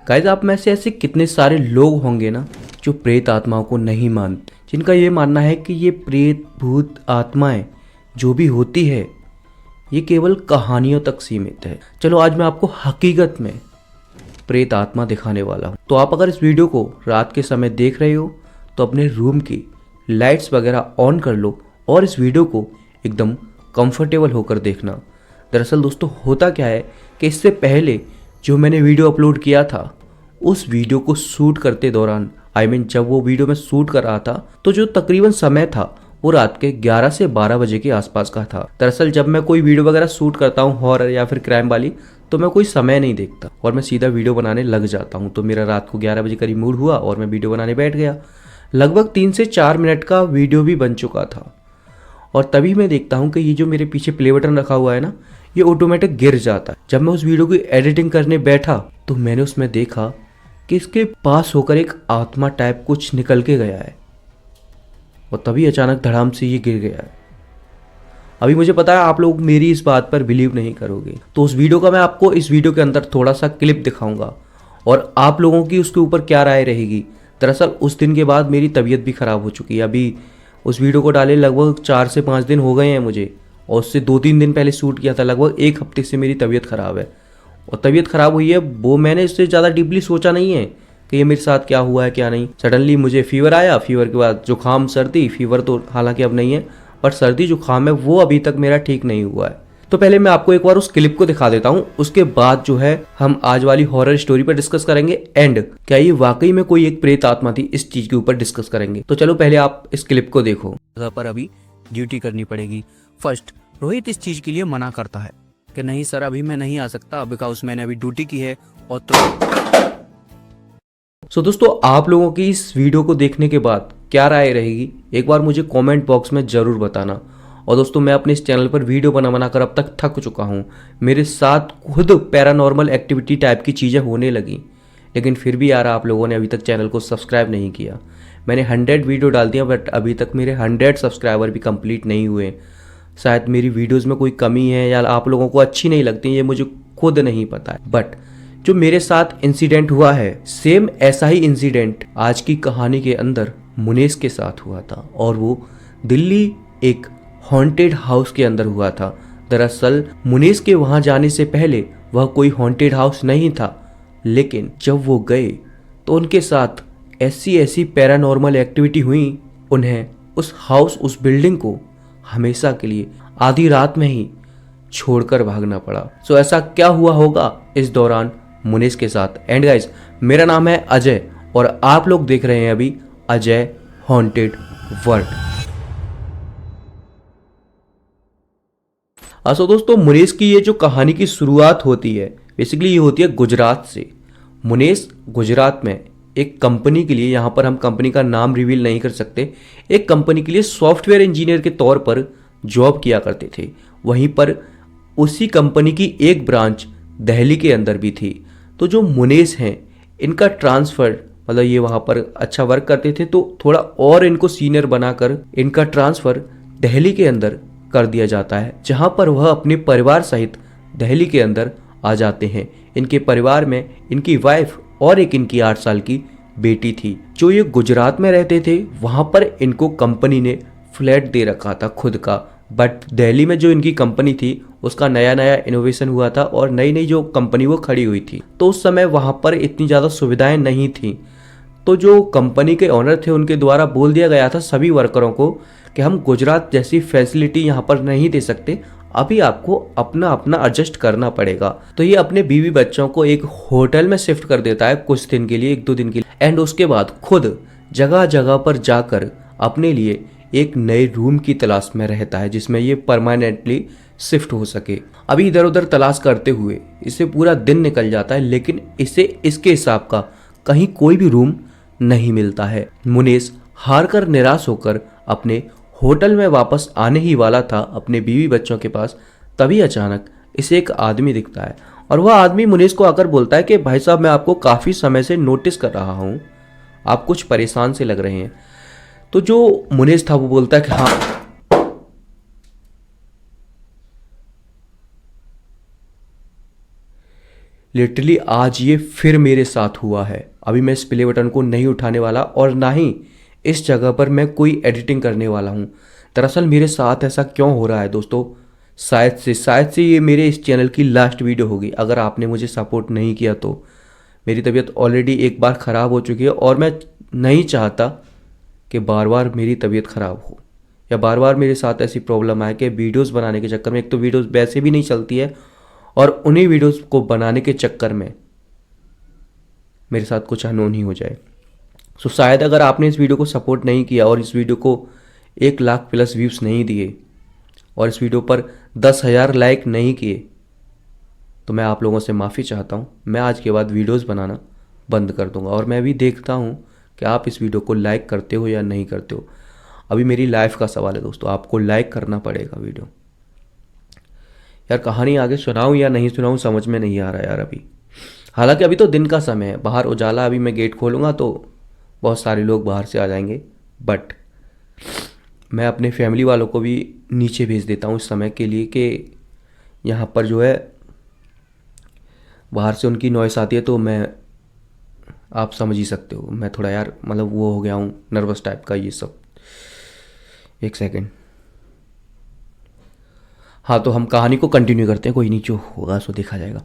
Guys आप में से ऐसे कितने सारे लोग होंगे ना जो प्रेत आत्माओं को नहीं मानते, जिनका ये मानना है कि ये प्रेत भूत आत्माएं जो भी होती है ये केवल कहानियों तक सीमित है। चलो आज मैं आपको हकीकत में प्रेत आत्मा दिखाने वाला हूँ। तो आप अगर इस वीडियो को रात के समय देख रहे हो तो अपने रूम की लाइट्स वगैरह ऑन कर लो और इस वीडियो को एकदम कंफर्टेबल होकर देखना। दरअसल दोस्तों होता क्या है कि इससे पहले जो मैंने वीडियो अपलोड किया था उस वीडियो को शूट करते दौरान जब वो वीडियो मैं शूट कर रहा था तो जो तकरीबन समय था वो रात के 11 से 12 बजे के आसपास का था। दरअसल जब मैं कोई वीडियो वगैरह शूट करता हूँ हॉरर या फिर क्राइम वाली तो मैं कोई समय नहीं देखता और मैं सीधा वीडियो बनाने लग जाता हूँ। तो मेरा रात को 11 बजे करीब मूड हुआ और मैं वीडियो बनाने बैठ गया। लगभग 3 से 4 मिनट का वीडियो भी बन चुका था और तभी मैं देखता हूँ कि ये जो मेरे पीछे प्ले बटन रखा हुआ है ना ये ऑटोमेटिक गिर जाता है। जब मैं उस वीडियो की एडिटिंग करने बैठा तो मैंने उसमें देखा कि इसके पास होकर एक आत्मा टाइप कुछ निकल के गया है और तभी अचानक धड़ाम से ये गिर गया है। अभी मुझे पता है आप लोग मेरी इस बात पर बिलीव नहीं करोगे, तो उस वीडियो का मैं आपको इस वीडियो के अंदर थोड़ा सा क्लिप दिखाऊंगा और आप लोगों की उसके ऊपर क्या राय रहेगी। दरअसल उस दिन के बाद मेरी तबीयत भी ख़राब हो चुकी है। अभी उस वीडियो को डाले लगभग 4 से 5 दिन हो गए हैं मुझे और उससे 2-3 दिन पहले शूट किया था। लगभग 1 हफ्ते से मेरी तबीयत ख़राब है और तबीयत ख़राब हुई है वो मैंने इससे ज़्यादा डीपली सोचा नहीं है कि ये मेरे साथ क्या हुआ है क्या नहीं। सडनली मुझे फीवर आया, फीवर के बाद जुकाम सर्दी, फीवर तो हालांकि अब नहीं है पर सर्दी जुकाम है वो अभी तक मेरा ठीक नहीं हुआ है। तो पहले मैं आपको एक बार उस क्लिप को दिखा देता हूँ, उसके बाद जो है हम आज वाली हॉरर स्टोरी पर डिस्कस करेंगे एंड क्या ये वाकई में कोई एक प्रेत आत्मा थी इस चीज के ऊपर डिस्कस करेंगे। तो चलो पहले आप इस क्लिप को देखो। जगह पर अभी ड्यूटी करनी पड़ेगी। फर्स्ट रोहित इस चीज के लिए मना करता है कि नहीं सर अभी मैं नहीं आ सकता बिकॉज मैंने अभी ड्यूटी की है। और सो दोस्तों आप लोगों की इस वीडियो को देखने के बाद क्या राय रहेगी एक बार मुझे कमेंट बॉक्स में ज़रूर बताना। और दोस्तों मैं अपने इस चैनल पर वीडियो बना कर अब तक थक चुका हूँ। मेरे साथ खुद पैरानॉर्मल एक्टिविटी टाइप की चीज़ें होने लगी, लेकिन फिर भी यार आप लोगों ने अभी तक चैनल को सब्सक्राइब नहीं किया। मैंने 100 वीडियो डाल दिया बट अभी तक मेरे 100 सब्सक्राइबर भी कंप्लीट नहीं हुए। शायद मेरी वीडियोज़ में कोई कमी है या आप लोगों को अच्छी नहीं लगती, ये मुझे खुद नहीं पता है। बट जो मेरे साथ इंसिडेंट हुआ है सेम ऐसा ही इंसिडेंट आज की कहानी के अंदर मुनेश के साथ हुआ था और वो दिल्ली एक हॉन्टेड हाउस के अंदर हुआ था। दरअसल मुनेश के वहां जाने से पहले वह कोई हॉन्टेड हाउस नहीं था, लेकिन जब वो गए तो उनके साथ ऐसी ऐसी पैरानॉर्मल एक्टिविटी हुई उन्हें उस हाउस उस बिल्डिंग को हमेशा के लिए आधी रात में ही छोड़कर भागना पड़ा। सो ऐसा क्या हुआ होगा इस दौरान मुनेश के साथ। एंड गाइस मेरा नाम है अजय और आप लोग देख रहे हैं अभी अजय हॉन्टेड वर्ल्ड। सो दोस्तों मुनेश की ये जो कहानी की शुरुआत होती है बेसिकली ये होती है गुजरात से। मुनेश गुजरात में एक कंपनी के लिए, यहाँ पर हम कंपनी का नाम रिवील नहीं कर सकते, एक कंपनी के लिए सॉफ्टवेयर इंजीनियर के तौर पर जॉब किया करते थे। वहीं पर उसी कंपनी की एक ब्रांच दिल्ली के अंदर भी थी। तो जो मुनेश हैं इनका ट्रांसफ़र मतलब ये वहाँ पर अच्छा वर्क करते थे तो थोड़ा और इनको सीनियर बनाकर इनका ट्रांसफ़र दिल्ली के अंदर कर दिया जाता है, जहाँ पर वह अपने परिवार सहित दिल्ली के अंदर आ जाते हैं। इनके परिवार में इनकी वाइफ और एक इनकी 8 साल की बेटी थी। जो ये गुजरात में रहते थे वहाँ पर इनको कंपनी ने फ्लैट दे रखा था खुद का, बट दिल्ली में जो इनकी कंपनी थी उसका नया नया इनोवेशन हुआ था और नई नई जो कंपनी वो खड़ी हुई थी तो उस समय वहाँ पर इतनी ज़्यादा सुविधाएं नहीं थी। तो जो कंपनी के ओनर थे उनके द्वारा बोल दिया गया था सभी वर्करों को कि हम गुजरात जैसी फैसिलिटी यहाँ पर नहीं दे सकते, अभी आपको अपना अपना एडजस्ट करना पड़ेगा। तो ये अपने बीवी बच्चों को एक होटल में शिफ्ट कर देता है कुछ दिन के लिए, 1-2 दिन के लिए, एंड उसके बाद खुद जगह जगह पर जाकर अपने लिए एक नए रूम की तलाश में रहता है जिसमें ये परमानेंटली शिफ्ट हो सके। अभी इधर उधर तलाश करते हुए इसे पूरा दिन निकल जाता है, लेकिन इसे इसके हिसाब का कहीं कोई भी रूम नहीं मिलता है। मुनेश हार कर निराश होकर अपने होटल में वापस आने ही वाला था अपने बीवी बच्चों के पास, तभी अचानक इसे एक आदमी दिखता है और वह आदमी मुनेश को आकर बोलता है कि भाई साहब मैं आपको काफ़ी समय से नोटिस कर रहा हूँ, आप कुछ परेशान से लग रहे हैं। तो जो मुनेश था वो बोलता है कि हाँ लिटरली आज ये फिर मेरे साथ हुआ है। अभी मैं इस प्ले बटन को नहीं उठाने वाला और ना ही इस जगह पर मैं कोई एडिटिंग करने वाला हूँ। दरअसल मेरे साथ ऐसा क्यों हो रहा है दोस्तों, शायद से ये मेरे इस चैनल की लास्ट वीडियो होगी। अगर आपने मुझे सपोर्ट नहीं किया तो मेरी तबीयत ऑलरेडी एक बार ख़राब हो चुकी है और मैं नहीं चाहता कि बार बार मेरी तबीयत ख़राब हो या बार बार मेरे साथ ऐसी प्रॉब्लम आए कि वीडियोस बनाने के चक्कर में, एक तो वीडियोस वैसे भी नहीं चलती है और उन्हीं वीडियोस को बनाने के चक्कर में मेरे साथ कुछ अनहोनी हो जाए। सो शायद अगर आपने इस वीडियो को सपोर्ट नहीं किया और इस वीडियो को 1 लाख प्लस व्यूज़ नहीं दिए और इस वीडियो पर 10,000 लाइक नहीं किए तो मैं आप लोगों से माफ़ी चाहता हूँ। मैं आज के बाद वीडियोस बनाना बंद कर दूंगा और मैं भी देखता हूँ कि आप इस वीडियो को लाइक करते हो या नहीं करते हो। अभी मेरी लाइफ का सवाल है दोस्तों, आपको लाइक करना पड़ेगा वीडियो। यार कहानी आगे सुनाऊँ या नहीं सुनाऊँ समझ में नहीं आ रहा यार अभी। हालांकि अभी तो दिन का समय है, बाहर उजाला, अभी मैं गेट खोलूँगा तो बहुत सारे लोग बाहर से आ जाएंगे। बट मैं अपने फैमिली वालों को भी नीचे भेज देता हूँ इस समय के लिए कि यहाँ पर जो है बाहर से उनकी नॉइस आती है तो मैं, आप समझ ही सकते हो, मैं थोड़ा यार मतलब वो हो गया हूँ नर्वस टाइप का ये सब। एक सेकेंड। हाँ तो हम कहानी को कंटिन्यू करते हैं, कोई नहीं, जो होगा सो देखा जाएगा।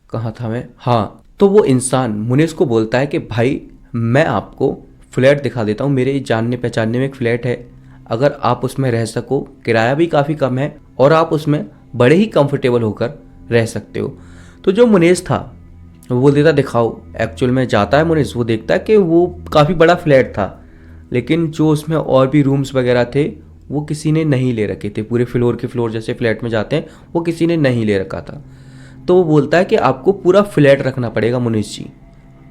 कहाँ था मैं? हाँ, तो वो इंसान मुनीष को बोलता है कि भाई मैं आपको फ्लैट दिखा देता हूँ, मेरे जानने पहचानने में एक फ्लैट है, अगर आप उसमें रह सको, किराया भी काफ़ी कम है और आप उसमें बड़े ही कंफर्टेबल होकर रह सकते हो। तो जो मुनीष था वो बोल देता दिखाओ। एक्चुअल में जाता है मुनीष, वो देखता है कि वो काफ़ी बड़ा फ्लैट था लेकिन जो उसमें और भी रूम्स वगैरह थे वो किसी ने नहीं ले रखे थे, पूरे फ्लोर के फ्लोर जैसे फ्लैट में जाते हैं वो किसी ने नहीं ले रखा था। तो वो बोलता है कि आपको पूरा फ्लैट रखना पड़ेगा मुनीष जी,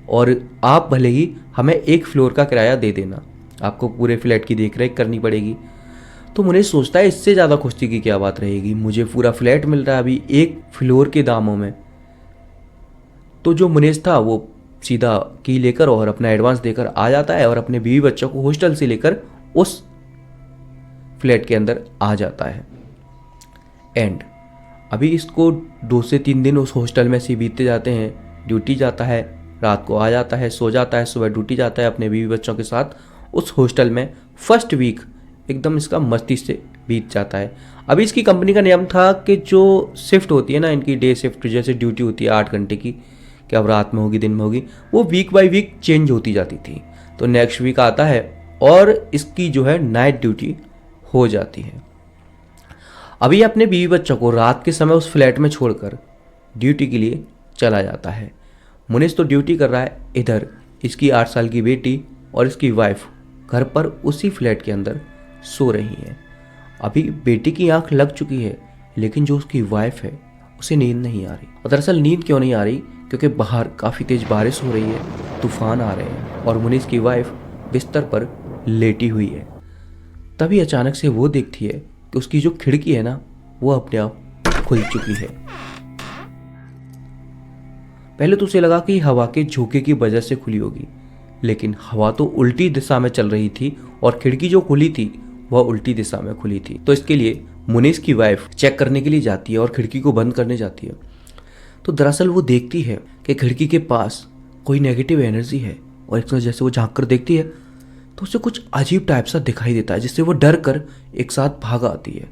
और आप भले ही हमें 1 फ्लोर का किराया दे देना, आपको पूरे फ्लैट की देख रेख करनी पड़ेगी। तो मुनीष सोचता है इससे ज़्यादा खुशी की क्या बात रहेगी, मुझे पूरा फ्लैट मिल रहा है अभी 1 फ्लोर के दामों में। तो जो मुनीष था वो सीधा की लेकर और अपना एडवांस देकर आ जाता है और अपने बीवी बच्चों को हॉस्टल से लेकर उस फ्लैट के अंदर आ जाता है। एंड अभी इसको 2 से 3 दिन उस हॉस्टल में से बीतते जाते हैं। ड्यूटी जाता है, रात को आ जाता है, सो जाता है, सुबह ड्यूटी जाता है अपने बीवी बच्चों के साथ उस हॉस्टल में। फर्स्ट वीक एकदम इसका मस्ती से बीत जाता है। अभी इसकी कंपनी का नियम था कि जो शिफ्ट होती है ना इनकी, डे शिफ्ट जैसे ड्यूटी होती है 8 घंटे की, कि अब रात में होगी दिन में होगी, वो वीक बाय वीक चेंज होती जाती थी। तो नेक्स्ट वीक आता है और इसकी जो है नाइट ड्यूटी हो जाती है। अभी अपने बीवी बच्चों को रात के समय उस फ्लैट में छोड़कर ड्यूटी के लिए चला जाता है। मुनीष तो ड्यूटी कर रहा है, इधर इसकी 8 साल की बेटी और इसकी वाइफ घर पर उसी फ्लैट के अंदर सो रही है। अभी बेटी की आंख लग चुकी है लेकिन जो उसकी वाइफ है उसे नींद नहीं आ रही। और दरअसल नींद क्यों नहीं आ रही, क्योंकि बाहर काफ़ी तेज बारिश हो रही है, तूफान आ रहे हैं और मुनीष की वाइफ बिस्तर पर लेटी हुई है। तभी अचानक से वो देखती है कि उसकी जो खिड़की है ना वो अपने आप खुल चुकी है। पहले तो उसे लगा कि हवा के झोंके की वजह से खुली होगी, लेकिन हवा तो उल्टी दिशा में चल रही थी और खिड़की जो खुली थी वह उल्टी दिशा में खुली थी। तो इसके लिए मुनीष की वाइफ चेक करने के लिए जाती है और खिड़की को बंद करने जाती है। तो दरअसल वो देखती है कि खिड़की के पास कोई नेगेटिव एनर्जी है और एक समय जैसे वो झांक कर देखती है तो उसे कुछ अजीब टाइप सा दिखाई देता है, जिससे वो डर कर एक साथ भाग आती है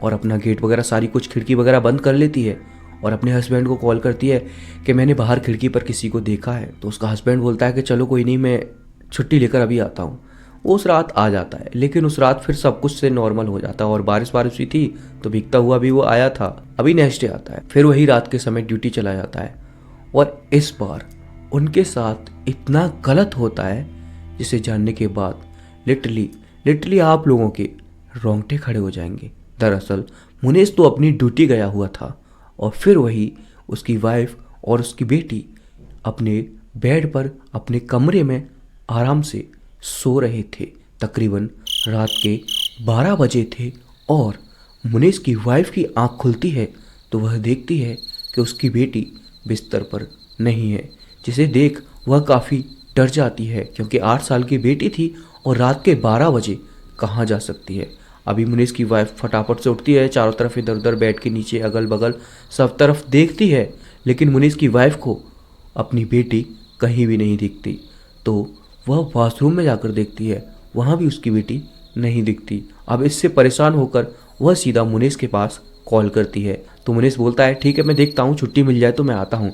और अपना गेट वगैरह सारी कुछ खिड़की वगैरह बंद कर लेती है और अपने हस्बैंड को कॉल करती है कि मैंने बाहर खिड़की पर किसी को देखा है। तो उसका हस्बैंड बोलता है कि चलो कोई नहीं, मैं छुट्टी लेकर अभी आता हूँ। वो उस रात आ जाता है, लेकिन उस रात फिर सब कुछ से नॉर्मल हो जाता है और बारिश हुई थी तो भीगता हुआ भी वो आया था। अभी नेक्स्ट डे आता है, फिर वही रात के समय ड्यूटी चला जाता है और इस बार उनके साथ इतना गलत होता है जिसे जानने के बाद लिटरली आप लोगों के रोंगटे खड़े हो जाएंगे। दरअसल मुनीष तो अपनी ड्यूटी गया हुआ था और फिर वही उसकी वाइफ और उसकी बेटी अपने बेड पर अपने कमरे में आराम से सो रहे थे। तकरीबन रात के 12 बजे थे और मुनीष की वाइफ की आंख खुलती है तो वह देखती है कि उसकी बेटी बिस्तर पर नहीं है, जिसे देख वह काफ़ी डर जाती है क्योंकि 8 साल की बेटी थी और रात के 12 बजे कहाँ जा सकती है। अभी मुनीष की वाइफ फटाफट से उठती है, चारों तरफ इधर उधर बेड के नीचे अगल बगल सब तरफ देखती है, लेकिन मुनीस की वाइफ को अपनी बेटी कहीं भी नहीं दिखती। तो वह वॉशरूम में जाकर देखती है, वहाँ भी उसकी बेटी नहीं दिखती। अब इससे परेशान होकर वह सीधा मुनीस के पास कॉल करती है। तो मुनीस बोलता है ठीक है मैं देखता हूँ, छुट्टी मिल जाए तो मैं आता हूँ।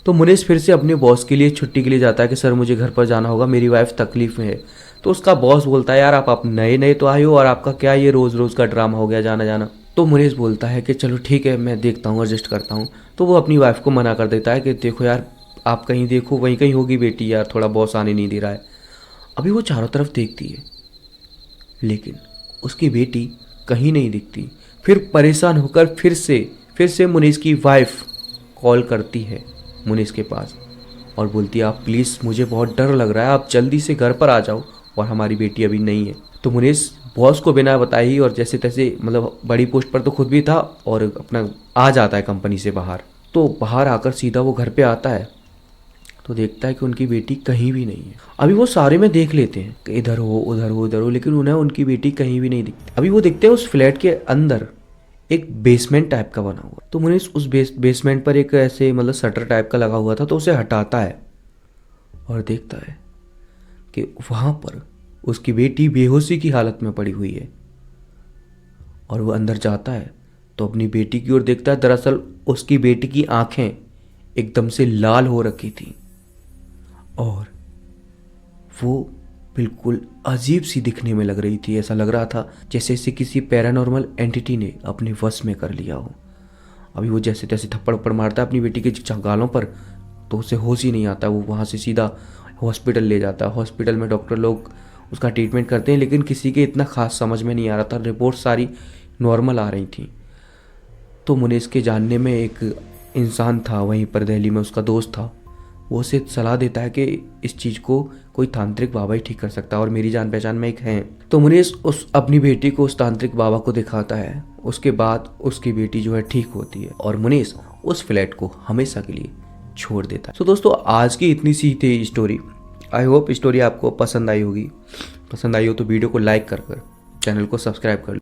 तो मुनीस फिर से अपने बॉस के लिए छुट्टी के लिए जाता है कि सर मुझे घर पर जाना होगा, मेरी वाइफ तकलीफ में है। तो उसका बॉस बोलता है यार आप नए नए तो आए हो और आपका क्या ये रोज़ रोज़ का ड्रामा हो गया जाना जाना। तो मुनीस बोलता है कि चलो ठीक है मैं देखता हूँ, एडजस्ट करता हूँ। तो वो अपनी वाइफ को मना कर देता है कि देखो यार आप कहीं देखो, वहीं कहीं होगी बेटी यार, थोड़ा बॉस आने नहीं दे रहा है। अभी वो चारों तरफ देखती है लेकिन उसकी बेटी कहीं नहीं दिखती। फिर परेशान होकर फिर से मुनीस की वाइफ कॉल करती है मुनीस के पास और बोलती है आप प्लीज़ मुझे बहुत डर लग रहा है, आप जल्दी से घर पर आ जाओ और हमारी बेटी अभी नहीं है। तो मुनीस बॉस को बिना बताए ही और जैसे तैसे मतलब बड़ी पोस्ट पर तो खुद भी था और अपना आ जाता है कंपनी से बाहर। तो बाहर आकर सीधा वो घर पे आता है तो देखता है कि उनकी बेटी कहीं भी नहीं है। अभी वो सारे में देख लेते हैं कि इधर हो उधर हो उधर हो, लेकिन उन्हें उनकी बेटी कहीं भी नहीं दिखती। अभी वो देखते हैं उस फ्लैट के अंदर एक बेसमेंट टाइप का बना हुआ। तो मुनीस उस बेसमेंट पर एक ऐसे मतलब शटर टाइप का लगा हुआ था, तो उसे हटाता है और देखता है कि वहाँ पर उसकी बेटी बेहोशी की हालत में पड़ी हुई है। और वो अंदर जाता है तो अपनी बेटी की ओर देखता है। दरअसल उसकी बेटी की आंखें एकदम से लाल हो रखी थी और वो बिल्कुल अजीब सी दिखने में लग रही थी। ऐसा लग रहा था जैसे इसे किसी पैरानॉर्मल एंटिटी ने अपने वश में कर लिया हो। अभी वो जैसे तैसे थप्पड़ थप्पड़ मारता है अपनी बेटी के गालों पर, तो उसे होश ही नहीं आता। वो वहाँ से सीधा हॉस्पिटल ले जाता है। हॉस्पिटल में डॉक्टर लोग उसका ट्रीटमेंट करते हैं लेकिन किसी के इतना खास समझ में नहीं आ रहा था, रिपोर्ट सारी नॉर्मल आ रही थी। तो मुनीस के जानने में एक इंसान था वहीं पर दिल्ली में, उसका दोस्त था। वो उसे सलाह देता है कि इस चीज़ को कोई तांत्रिक बाबा ही ठीक कर सकता है और मेरी जान पहचान में एक है। तो मुनीस उस अपनी बेटी को उस तांत्रिक बाबा को दिखाता है। उसके बाद उसकी बेटी जो है ठीक होती है और मुनीस उस फ्लैट को हमेशा के लिए छोड़ देता है। तो दोस्तों आज की इतनी सी थी स्टोरी। आई होप स्टोरी आपको पसंद आई होगी। पसंद आई हो तो वीडियो को लाइक कर चैनल को सब्सक्राइब कर लो।